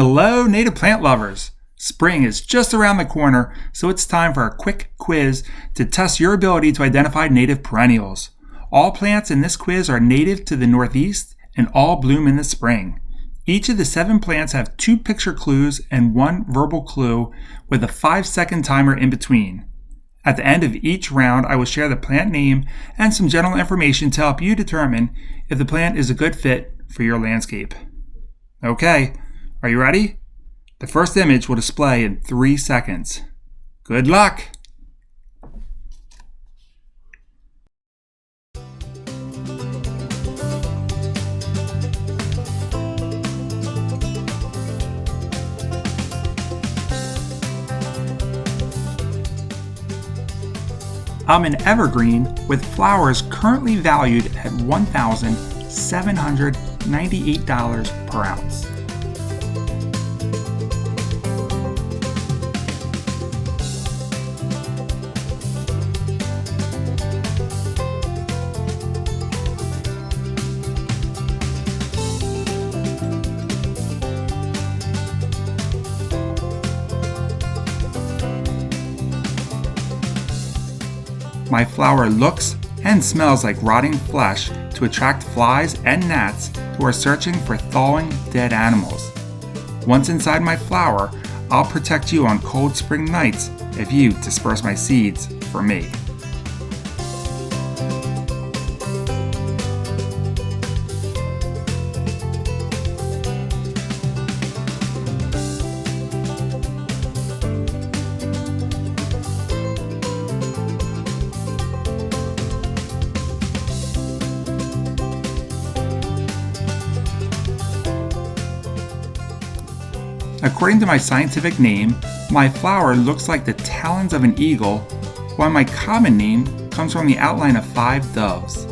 Hello, native plant lovers! Spring is just around the corner, so it's time for a quick quiz to test your ability to identify native perennials. All plants in this quiz are native to the Northeast and all bloom in the spring. Each of the 7 plants have 2 picture clues and 1 verbal clue with a 5-second timer in between. At the end of each round, I will share the plant name and some general information to help you determine if the plant is a good fit for your landscape. Okay, are you ready? The first image will display in 3 seconds. Good luck! I'm an evergreen with flowers currently valued at $1,798 per ounce. My flower looks and smells like rotting flesh to attract flies and gnats who are searching for thawing dead animals. Once inside my flower, I'll protect you on cold spring nights if you disperse my seeds for me. According to my scientific name, my flower looks like the talons of an eagle, while my common name comes from the outline of 5 doves.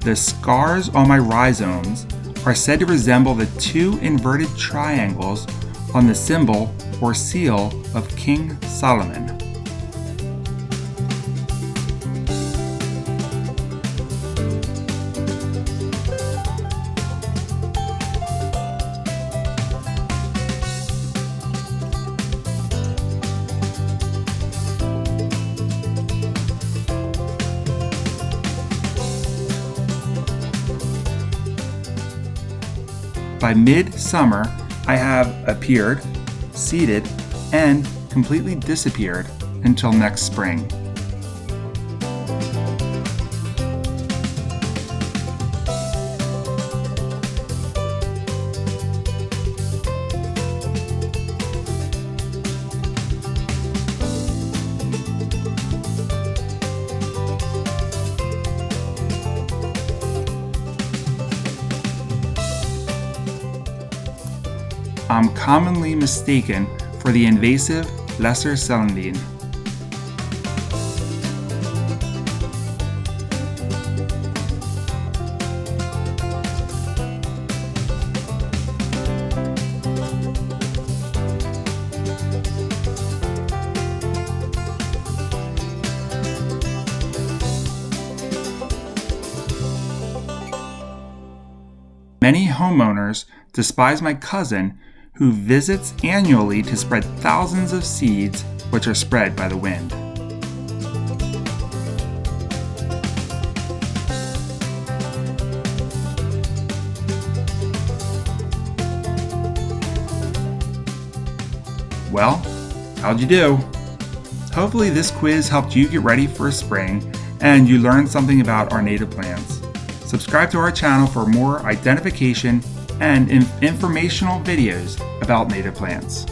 The scars on my rhizomes are said to resemble the 2 inverted triangles on the symbol or seal of King Solomon. By mid-summer, I have appeared, seeded, and completely disappeared until next spring. I'm commonly mistaken for the invasive lesser celandine. Many homeowners despise my cousin who visits annually to spread thousands of seeds which are spread by the wind. Well, how'd you do? Hopefully this quiz helped you get ready for spring and you learned something about our native plants. Subscribe to our channel for more identification and informational videos about native plants.